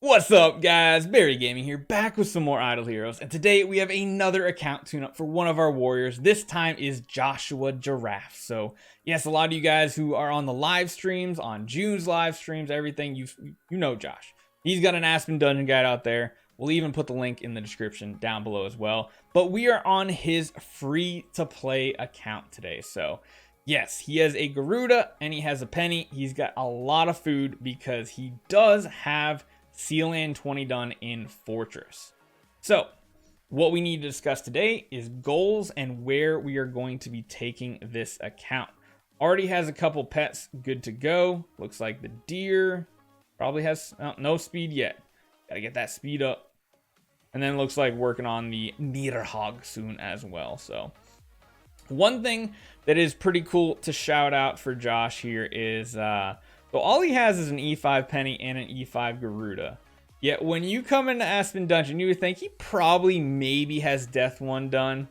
What's up, guys? Barry Gaming here, back with some more Idle Heroes, and today we have another account tune-up for one of our warriors. This time is JoshuaJiraffe. So, yes, a lot of you guys who are on the live streams, on June's live streams, everything, you know Josh. He's got an Aspen Dungeon guide out there. We'll even put the link in the description down below as well. But we are on his free-to-play account today, so yes, he has a Garuda and he has a penny. He's got a lot of food because he does have Sealand 20 done in Fortress. So, what we need to discuss today is goals and where we are going to be taking this account. Already has a couple pets good to go. Looks like the deer probably has no speed yet. Gotta get that speed up. And then looks like working on the Niederhog soon as well. So, one thing that is pretty cool to shout out for Josh here is so all he has is an E5 penny and an E5 Garuda. Yet when you come into Aspen Dungeon, you would think he probably maybe has Death 1 done.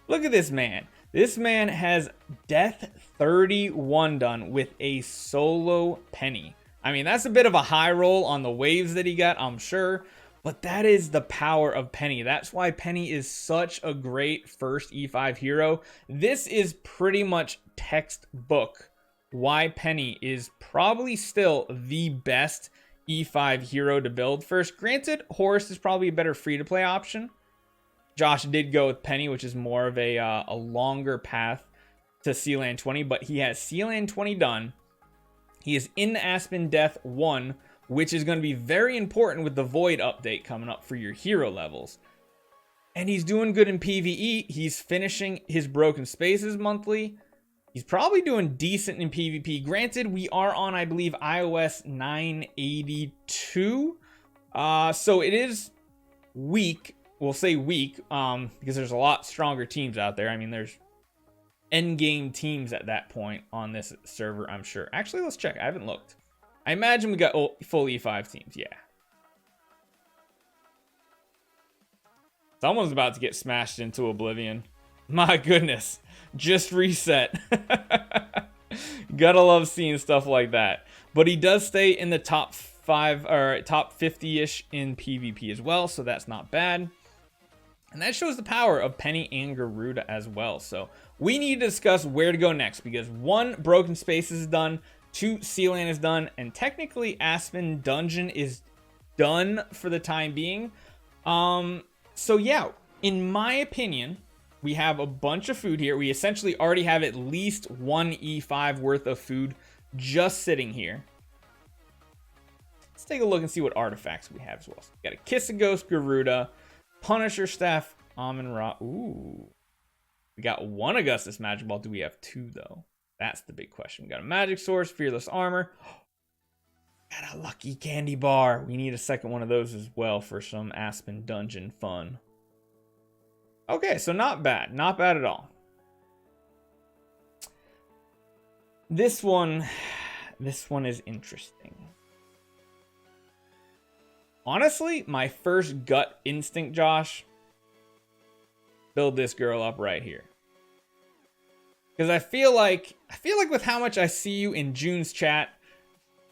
Look at this man. This man has Death 31 done with a solo penny. I mean, that's a bit of a high roll on the waves that he got, I'm sure. But that is the power of Penny. That's why Penny is such a great first E5 hero. This is pretty much textbook why Penny is probably still the best E5 hero to build first. Granted, Horse is probably a better free-to-play option. Josh did go with Penny, which is more of a longer path to Sealand 20, but he has Sealand 20 done. He is in Aspen Death 1, which is going to be very important with the Void update coming up for your hero levels. And he's doing good in PvE. He's finishing his Broken Spaces monthly. He's probably doing decent in PvP. Granted, we are on, I believe, iOS 982. So it is weak. We'll say weak because there's a lot stronger teams out there. I mean, there's endgame teams at that point on this server, I'm sure. Actually, let's check. I haven't looked. I imagine we got full E5 teams. Yeah. Someone's about to get smashed into oblivion. My goodness. Just reset. Gotta love seeing stuff like that. But he does stay in the top 5 or top 50-ish in PvP as well, so that's not bad. And that shows the power of Penny and Garuda as well. So we need to discuss where to go next because 1, Broken Spaces is done, 2, Sealand is done, and technically Aspen Dungeon is done for the time being. So yeah, in my opinion, we have a bunch of food here. We essentially already have at least 1 E5 worth of food just sitting here. Let's take a look and see what artifacts we have as well. So we got a Kiss a Ghost Garuda, Punisher Staff, Amun Ra. Ooh. We got 1 Augustus Magic Ball. Do we have 2 though? That's the big question. We got a Magic Source, Fearless Armor. Got a Lucky Candy Bar. We need a second one of those as well for some Aspen Dungeon fun. Okay, so not bad. Not bad at all. This one is interesting. Honestly, my first gut instinct, Josh, build this girl up right here. Because I feel like with how much I see you in June's chat,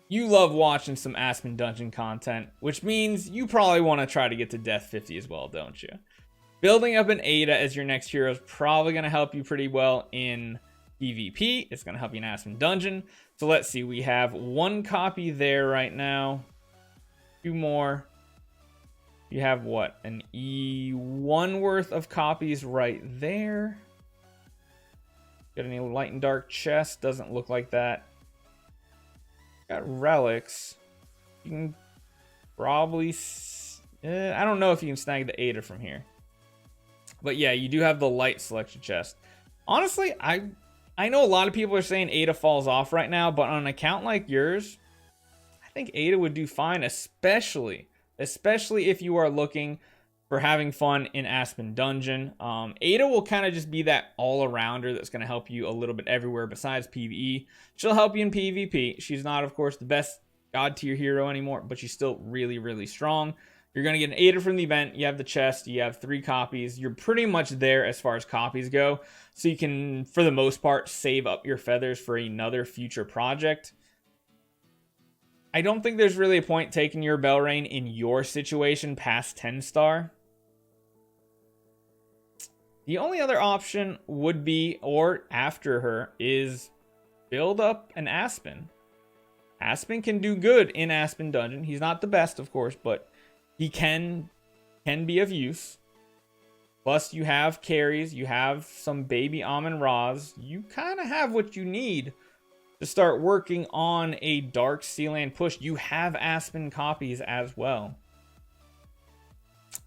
you love watching some Aspen Dungeon content, which means you probably want to try to get to Death 50 as well, don't you? Building up an Ada as your next hero is probably going to help you pretty well in PvP. It's going to help you in Aspen Dungeon. So let's see. We have 1 copy there right now. 2 more. You have what? An E1 worth of copies right there. Got any light and dark chest? Doesn't look like that. Got relics. You can probably... I don't know if you can snag the Ada from here. But yeah, you do have the light selection chest. Honestly, I know a lot of people are saying Ada falls off right now, but on an account like yours, I think Ada would do fine, especially if you are looking for having fun in Aspen Dungeon. Ada will kind of just be that all-arounder that's going to help you a little bit everywhere besides PvE. She'll help you in PvP. She's not, of course, the best god tier hero anymore, but she's still really, really strong. You're going to get an Ada from the event. You have the chest. You have 3 copies. You're pretty much there as far as copies go. So you can, for the most part, save up your feathers for another future project. I don't think there's really a point taking your Belrain in your situation past 10-star. The only other option would be, or after her, is build up an Aspen. Aspen can do good in Aspen Dungeon. He's not the best, of course, but he can be of use. Plus, you have carries, you have some baby Amon-Ra's. You kind of have what you need to start working on a Dark Sealand push. You have Aspen copies as well.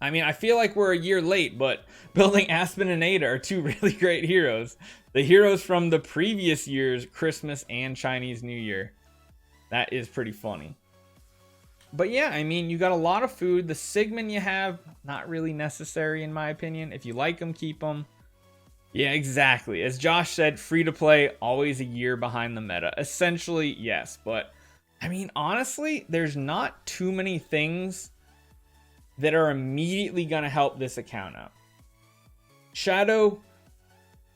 I mean, I feel like we're a year late, but building Aspen and Ada are two really great heroes. The heroes from the previous year's Christmas and Chinese New Year. That is pretty funny. But yeah, I mean, you got a lot of food. The Sigmund you have, not really necessary in my opinion. If you like them, keep them. Yeah, exactly. As Josh said, free to play, always a year behind the meta. Essentially, yes. But, I mean, honestly, there's not too many things that are immediately going to help this account out. Shadow,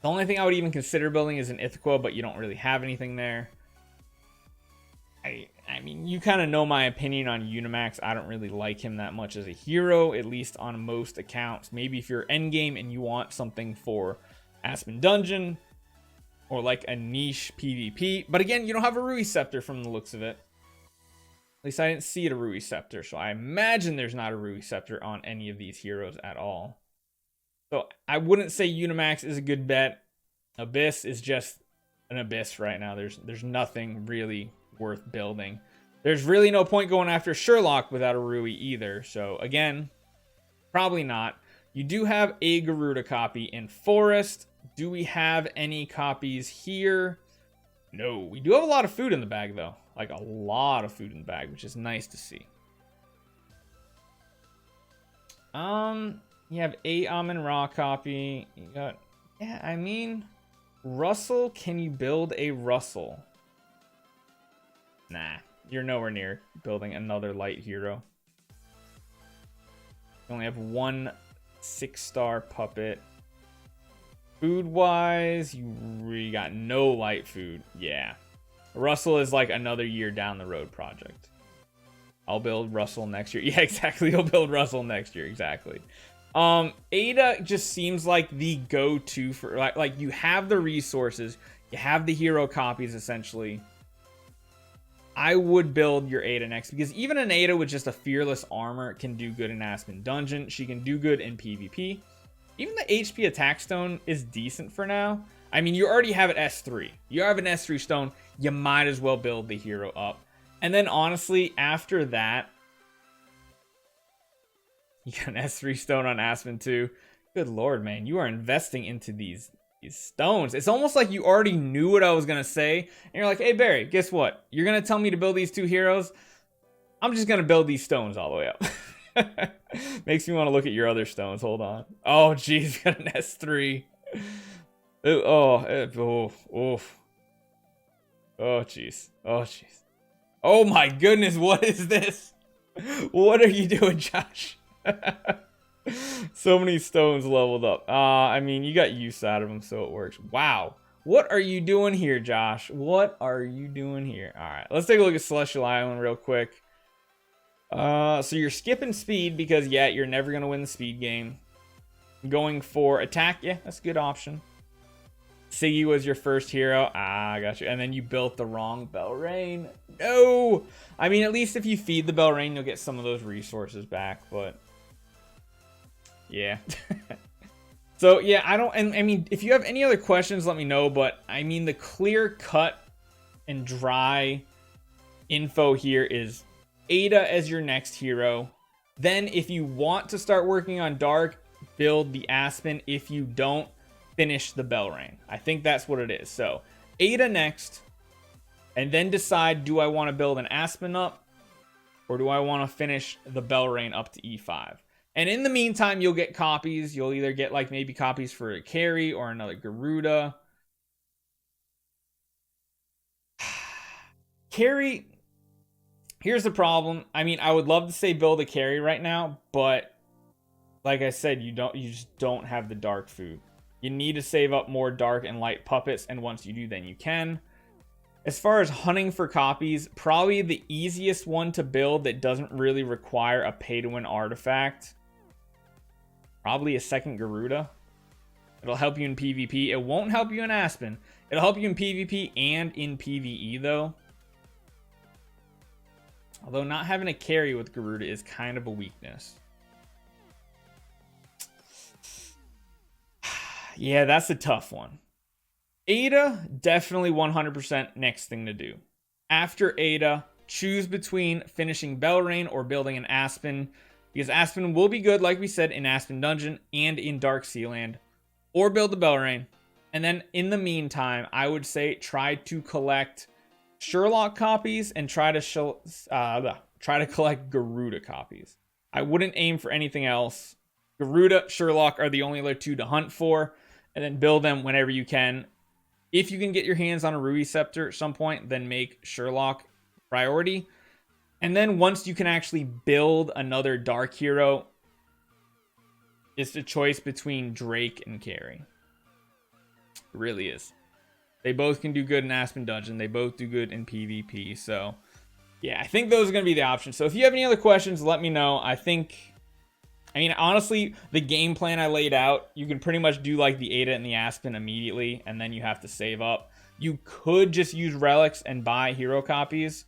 the only thing I would even consider building is an Ithaca, but you don't really have anything there. I mean, you kind of know my opinion on Unimax. I don't really like him that much as a hero, at least on most accounts. Maybe if you're endgame and you want something for Aspen Dungeon or like a niche PvP. But again, you don't have a Rui Scepter from the looks of it. At least I didn't see it a Rui Scepter, so I imagine there's not a Rui Scepter on any of these heroes at all. So I wouldn't say Unimax is a good bet. Abyss is just an Abyss right now. There's nothing really worth building. There's really no point going after Sherlock without a Rui either. So again, probably not. You do have a Garuda copy in Forest. Do we have any copies here? No. We do have a lot of food in the bag though. Like a lot of food in the bag, which is nice to see. You have a Amon-Ra copy. You got, yeah, I mean, Russell, can you build a Russell? Nah, you're nowhere near building another light hero. You only have one 6-star puppet. Food-wise, you really got no light food. Yeah. Russell is like another year down the road project. I'll build Russell next year. Yeah, exactly. You'll build Russell next year. Exactly. Ada just seems like the go-to for like you have the resources, you have the hero copies essentially. I would build your Ada next because even an Ada with just a fearless armor can do good in Aspen Dungeon. She can do good in PvP. Even the HP attack stone is decent for now. I mean, you already have an S3. You have an S3 stone. You might as well build the hero up. And then honestly, after that, you got an S3 stone on Aspen too. Good lord, man. You are investing into these stones. It's almost like you already knew what I was going to say. And you're like, hey, Barry, guess what? You're going to tell me to build these two heroes? I'm just going to build these stones all the way up. Makes me want to look at your other stones. Hold on. Oh, geez. Got an S3. Oh, jeez. Oh, jeez. Oh, my goodness. What is this? What are you doing, Josh? So many stones leveled up. I mean, you got use out of them, so it works. Wow. What are you doing here, Josh? What are you doing here? All right, let's take a look at Celestial Island real quick. So you're skipping speed because, yeah, you're never going to win the speed game. Going for attack, yeah, that's a good option. Siggy was your first hero. I got you. And then you built the wrong Belrain. No! I mean, at least if you feed the Belrain, you'll get some of those resources back, but yeah. So, yeah, I mean, if you have any other questions, let me know, but I mean, the clear cut and dry info here is Ada as your next hero. Then if you want to start working on Dark, build the Aspen. If you don't, finish the Belrain. I think that's what it is. So Ada next, and then decide, do I want to build an Aspen up, or do I want to finish the Belrain up to E5? And in the meantime, you'll get copies. You'll either get like maybe copies for a carry or another Garuda. Carry, here's the problem. I mean, I would love to say build a carry right now, but like I said, you just don't have the dark food. You need to save up more dark and light puppets, and once you do, then you can. As far as hunting for copies, probably the easiest one to build that doesn't really require a pay-to-win artifact. Probably a second Garuda. It'll help you in PvP. It won't help you in Aspen. It'll help you in PvP and in PvE, though. Although not having a carry with Garuda is kind of a weakness. Yeah, that's a tough one. Ada, definitely 100% next thing to do. After Ada, choose between finishing Belrain or building an Aspen, because Aspen will be good, like we said, in Aspen Dungeon and in Dark Sealand, or build the Belrain. And then in the meantime, I would say try to collect Sherlock copies and try to collect Garuda copies. I wouldn't aim for anything else. Garuda, Sherlock are the only other two to hunt for, and then build them whenever you can. If you can get your hands on a Ruby Scepter at some point, then make Sherlock priority. And then once you can actually build another Dark Hero, it's a choice between Drake and Carry. It really is. They both can do good in Aspen Dungeon. They both do good in PvP. So, yeah, I think those are going to be the options. So if you have any other questions, let me know. I mean, honestly, the game plan I laid out, you can pretty much do like the Ada and the Aspen immediately, and then you have to save up. You could just use relics and buy hero copies.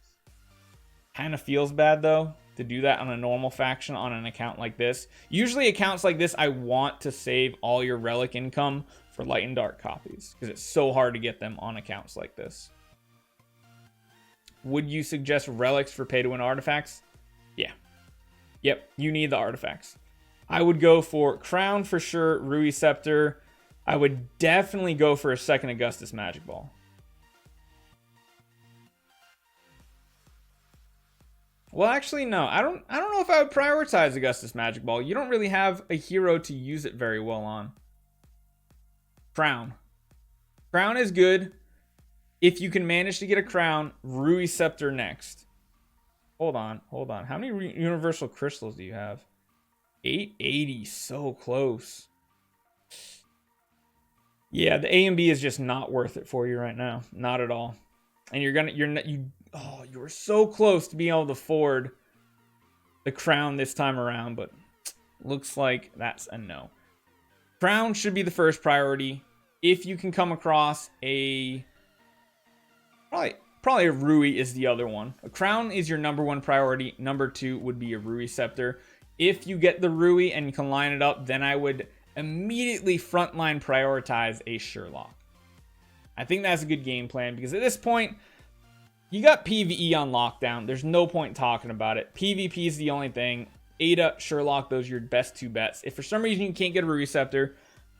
Kind of feels bad, though, to do that on a normal faction on an account like this. Usually accounts like this, I want to save all your relic income for light and dark copies, because it's so hard to get them on accounts like this. Would you suggest relics for pay-to-win artifacts? Yeah. Yep, you need the artifacts. I would go for Crown for sure, Ruby Scepter. I would definitely go for a second Augustus Magic Ball. Well, actually, no. I don't know if I would prioritize Augustus Magic Ball. You don't really have a hero to use it very well on. Crown. Crown is good. If you can manage to get a Crown, Ruby Scepter next. Hold on. How many universal crystals do you have? 880, so close. Yeah, the A and B is just not worth it for you right now. Not at all. And you were so close to being able to afford the Crown this time around, but looks like that's a no. Crown should be the first priority. If you can come across a probably a Rui is the other one. A Crown is your number one priority. Number two would be a Rui Scepter. If you get the Rui and you can line it up, then I would immediately frontline prioritize a Sherlock. I think that's a good game plan, because at this point, you got PvE on lockdown. There's no point talking about it. PvP is the only thing. Ada, Sherlock, those are your best two bets. If for some reason you can't get a Rui Scepter,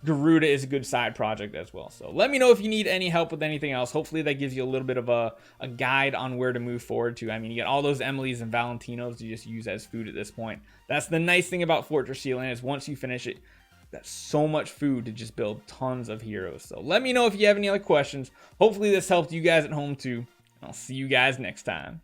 Garuda is a good side project as well. So let me know if you need any help with anything else. Hopefully that gives you a little bit of a guide on where to move forward to. I mean, you got all those Emilys and Valentinos you just use as food at this point. That's the nice thing about Fortress Sealand, is once you finish it, that's so much food to just build tons of heroes. So let me know if you have any other questions. Hopefully this helped you guys at home too. I'll see you guys next time.